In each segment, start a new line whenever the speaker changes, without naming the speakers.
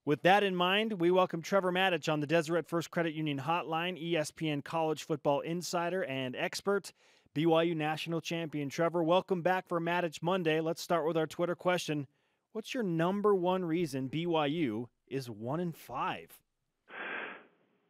With that in mind, we welcome Trevor Matich on the Deseret First Credit Union Hotline, ESPN college football insider and expert, BYU national champion. Trevor, welcome back for Matich Monday. Let's start with our Twitter question. What's your number one reason BYU is 1-5?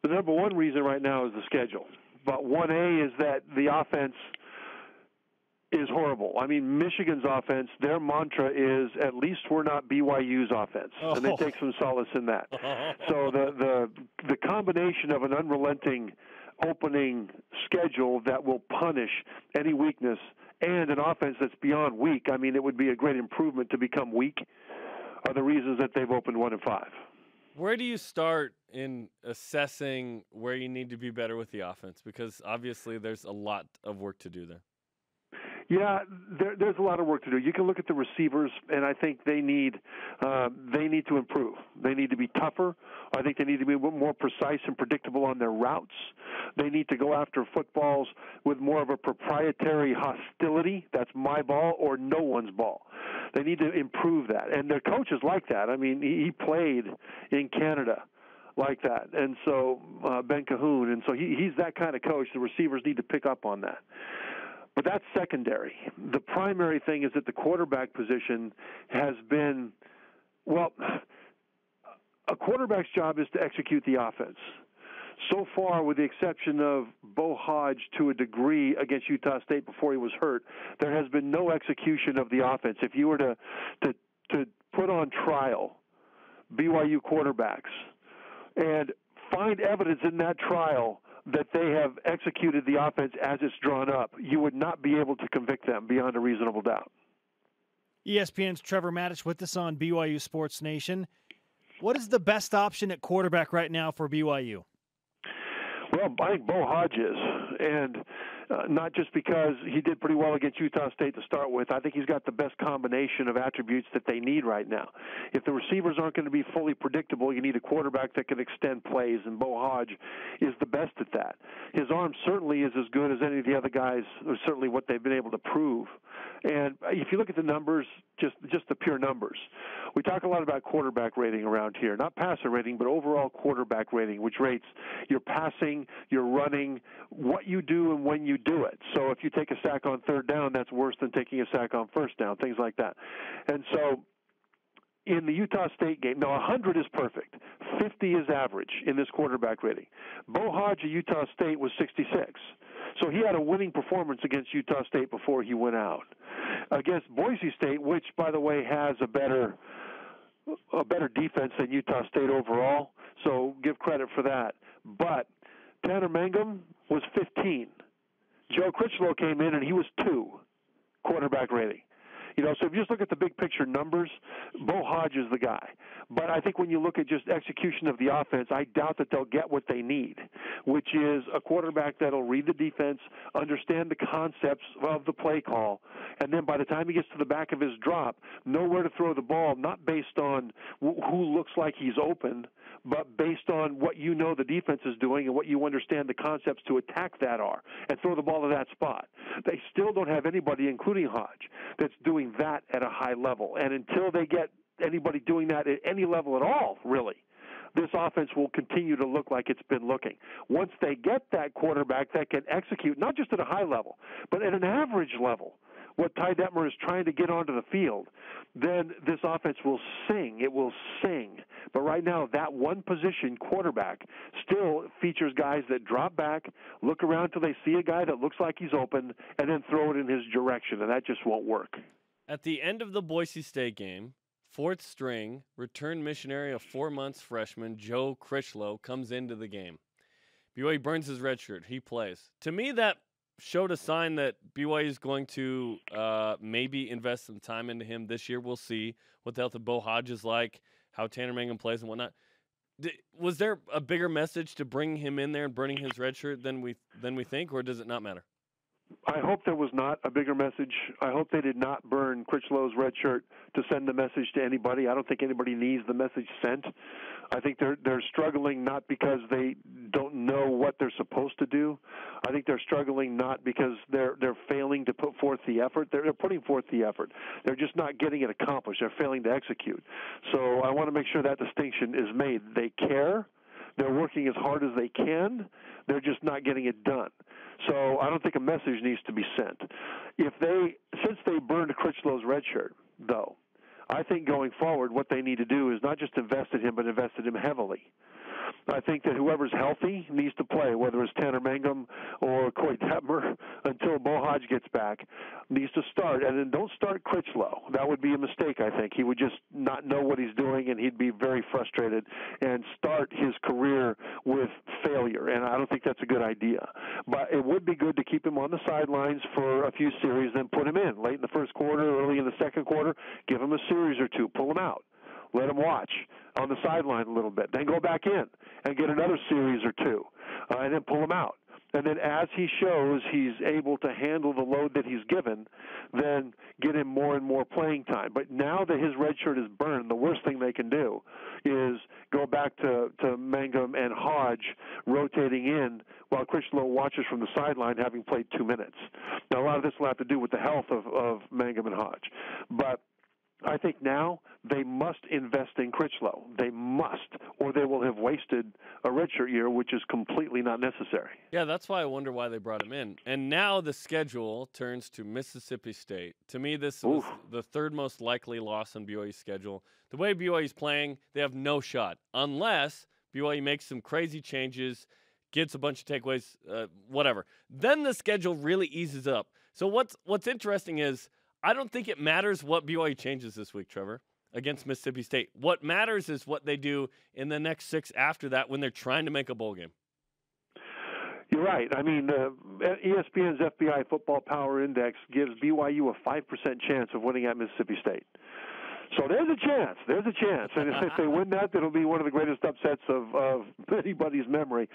The number one reason right now is the schedule. But 1A is that the offense is horrible. I mean, Michigan's offense, their mantra is, at least we're not BYU's offense. And they take some solace in that. So the combination of an unrelenting opening schedule that will punish any weakness and an offense that's beyond weak, I mean, it would be a great improvement to become weak, are the reasons that they've opened 1-5.
Where do you start in assessing where you need to be better with the offense? Because obviously there's a lot of work to do there.
Yeah, there's a lot of work to do. You can look at the receivers, and I think they need to improve. They need to be tougher. I think they need to be more precise and predictable on their routes. They need to go after footballs with more of a proprietary hostility. That's my ball or no one's ball. They need to improve that, and their coach is like that. I mean, he played in Canada like that, and so Ben Cahoon, and so he's that kind of coach. The receivers need to pick up on that. But that's secondary. The primary thing is that the quarterback position has been, well, a quarterback's job is to execute the offense. So far, with the exception of Bo Hodge to a degree against Utah State before he was hurt, there has been no execution of the offense. If you were to put on trial BYU quarterbacks and find evidence in that trial that they have executed the offense as it's drawn up, you would not be able to convict them beyond a reasonable doubt.
ESPN's Trevor Matich with us on BYU Sports Nation. What is the best option at quarterback right now for BYU?
Well, I think Bo Hodge is, and not just because he did pretty well against Utah State to start with. I think he's got the best combination of attributes that they need right now. If the receivers aren't going to be fully predictable, you need a quarterback that can extend plays, and Bo Hodge is the best at that. His arm certainly is as good as any of the other guys, or certainly what they've been able to prove. And if you look at the numbers, just the pure numbers, we talk a lot about quarterback rating around here, not passer rating, but overall quarterback rating, which rates your passing, your running, what you do and when you do it. So if you take a sack on third down, that's worse than taking a sack on first down, things like that. And so in the Utah State game, now 100 is perfect. 50 is average in this quarterback rating. Bo Hodge at Utah State was 66. So he had a winning performance against Utah State before he went out. Against Boise State, which, by the way, has a better defense than Utah State overall, so give credit for that. But Tanner Mangum was 15. Joe Critchlow came in, and he was 2 quarterback rating. You know, so if you just look at the big picture numbers, Bo Hodge is the guy. But I think when you look at just execution of the offense, I doubt that they'll get what they need, which is a quarterback that'll read the defense, understand the concepts of the play call, and then by the time he gets to the back of his drop, know where to throw the ball, not based on who looks like he's open, but based on what you know the defense is doing and what you understand the concepts to attack that are, and throw the ball to that spot. They still don't have anybody, including Hodge, that's doing that at a high level. And until they get anybody doing that at any level at all, really, this offense will continue to look like it's been looking. Once they get that quarterback that can execute, not just at a high level, but at an average level, what Ty Detmer is trying to get onto the field, then this offense will sing. It will sing. But right now, that one position, quarterback, still features guys that drop back, look around till they see a guy that looks like he's open, and then throw it in his direction, and that just won't work.
At the end of the Boise State game, fourth string, returned missionary of 4 months freshman Joe Critchlow comes into the game. BYU burns his red shirt. He plays. To me, that showed a sign that BYU is going to maybe invest some time into him this year. We'll see what the health of Bo Hodge is like, how Tanner Mangum plays and whatnot. Was there a bigger message to bring him in there and burning his red shirt than we think, or does it not matter?
I hope there was not a bigger message. I hope they did not burn Critchlow's red shirt to send the message to anybody. I don't think anybody needs the message sent. I think they're struggling not because they don't know what they're supposed to do. I think they're struggling not because they're failing to put forth the effort. They're putting forth the effort. They're just not getting it accomplished. They're failing to execute. So I want to make sure that distinction is made. They care. They're working as hard as they can. They're just not getting it done. So I don't think a message needs to be sent. Since they burned Critchlow's red shirt, though, I think going forward what they need to do is not just invest in him, but invest in him heavily. I think that whoever's healthy needs to play, whether it's Tanner Mangum or Coy Detmer, until Bo Hodge gets back, needs to start. And then don't start Critchlow. That would be a mistake, I think. He would just not know what he's doing, and he'd be very frustrated and start his career with failure. And I don't think that's a good idea. But it would be good to keep him on the sidelines for a few series, then put him in late in the first quarter, early in the second quarter, give him a series or two, pull him out. Let him watch on the sideline a little bit. Then go back in and get another series or two, and then pull him out. And then as he shows he's able to handle the load that he's given, then get him more and more playing time. But now that his red shirt is burned, the worst thing they can do is go back to Mangum and Hodge rotating in while Critchlow watches from the sideline having played 2 minutes. Now, a lot of this will have to do with the health of Mangum and Hodge. But I think now they must invest in Critchlow. They must, or they will have wasted a redshirt year, which is completely not necessary.
Yeah, that's why I wonder why they brought him in. And now the schedule turns to Mississippi State. To me, this was the third most likely loss on BYU's schedule. The way BYU's playing, they have no shot, unless BYU makes some crazy changes, gets a bunch of takeaways, whatever. Then the schedule really eases up. So what's interesting is, I don't think it matters what BYU changes this week, Trevor, against Mississippi State. What matters is what they do in the next 6 after that when they're trying to make a bowl game.
You're right. I mean, ESPN's FBI Football Power Index gives BYU a 5% chance of winning at Mississippi State. So there's a chance. There's a chance. And if they win that, it'll be one of the greatest upsets of anybody's memory.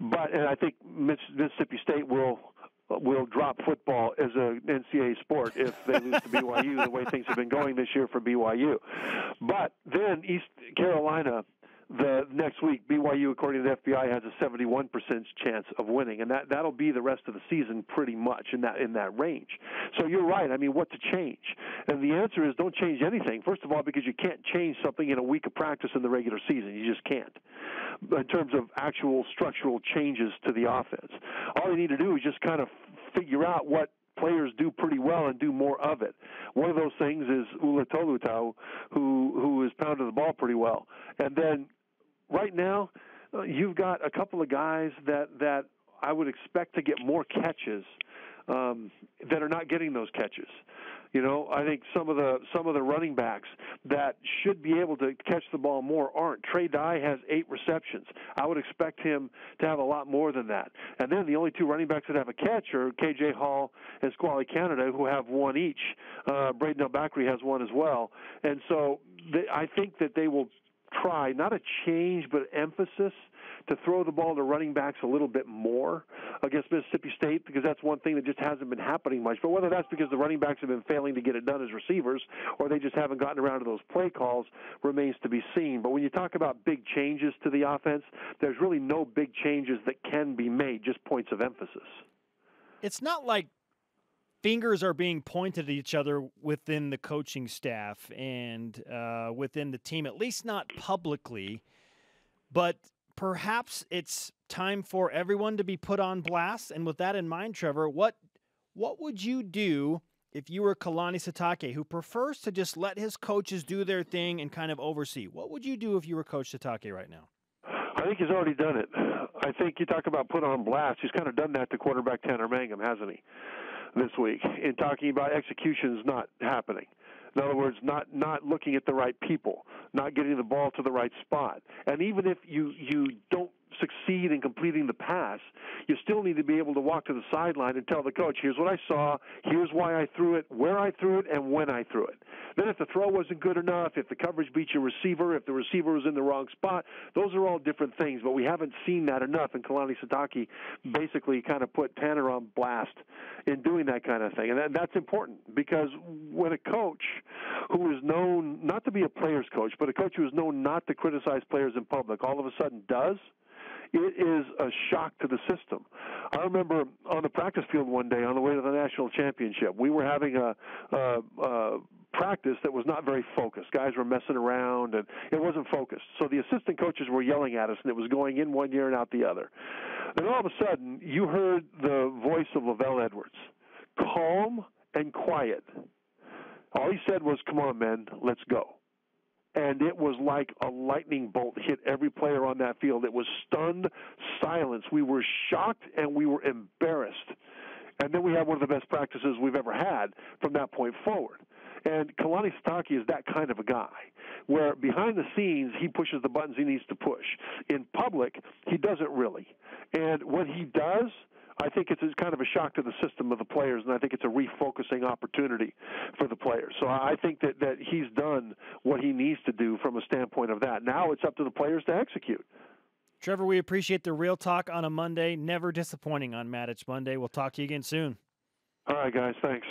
And I think Mississippi State will drop football as an NCAA sport if they lose to BYU the way things have been going this year for BYU. But then East Carolina, the next week, BYU, according to the FBI, has a 71% chance of winning, and that'll be the rest of the season pretty much in that range. So you're right. I mean, what to change? And the answer is don't change anything. First of all, because you can't change something in a week of practice in the regular season. You just can't. In terms of actual structural changes to the offense, all you need to do is just kind of figure out what players do pretty well and do more of it. One of those things is Ula Tolutau, who is pounding the ball pretty well. And then right now, you've got a couple of guys that I would expect to get more catches that are not getting those catches. You know, I think some of the running backs that should be able to catch the ball more aren't. Trey Dye has 8 receptions. I would expect him to have a lot more than that. And then the only 2 running backs that have a catch are KJ Hall and Squally Canada, who have 1 each. Braden El-Bakri has 1 as well. And so I think that they will try, not a change, but emphasis to throw the ball to running backs a little bit more against Mississippi State, because that's one thing that just hasn't been happening much. But whether that's because the running backs have been failing to get it done as receivers or they just haven't gotten around to those play calls remains to be seen. But when you talk about big changes to the offense, there's really no big changes that can be made, just points of emphasis.
It's not like fingers are being pointed at each other within the coaching staff and within the team, at least not publicly. But perhaps it's time for everyone to be put on blast. And with that in mind, Trevor, what would you do if you were Kalani Sitake, who prefers to just let his coaches do their thing and kind of oversee? What would you do if you were Coach Sitake right now?
I think he's already done it. I think you talk about put on blast. He's kind of done that to quarterback Tanner Mangum, hasn't he, this week, in talking about executions not happening. In other words, not looking at the right people, not getting the ball to the right spot. And even if you don't succeed in completing the pass, you still need to be able to walk to the sideline and tell the coach, here's what I saw, here's why I threw it, where I threw it, and when I threw it. Then if the throw wasn't good enough, if the coverage beat your receiver, if the receiver was in the wrong spot, those are all different things, but we haven't seen that enough, and Kalani Sitake basically kind of put Tanner on blast in doing that kind of thing. And that's important, because when a coach who is known not to be a player's coach, but a coach who is known not to criticize players in public, all of a sudden does, it is a shock to the system. I remember on the practice field one day on the way to the national championship, we were having a practice that was not very focused. Guys were messing around, and it wasn't focused. So the assistant coaches were yelling at us, and it was going in one ear and out the other. Then all of a sudden, you heard the voice of Lavelle Edwards, calm and quiet. All he said was, "Come on, men, let's go." And it was like a lightning bolt hit every player on that field. It was stunned silence. We were shocked and we were embarrassed. And then we had one of the best practices we've ever had from that point forward. And Kalani Sitake is that kind of a guy, where behind the scenes he pushes the buttons he needs to push. In public, he doesn't really. And when he does, I think it's kind of a shock to the system of the players, and I think it's a refocusing opportunity for the players. So I think that he's done what he needs to do from a standpoint of that. Now it's up to the players to execute.
Trevor, we appreciate the real talk on a Monday. Never disappointing on Matich Monday. We'll talk to you again soon.
All right, guys. Thanks.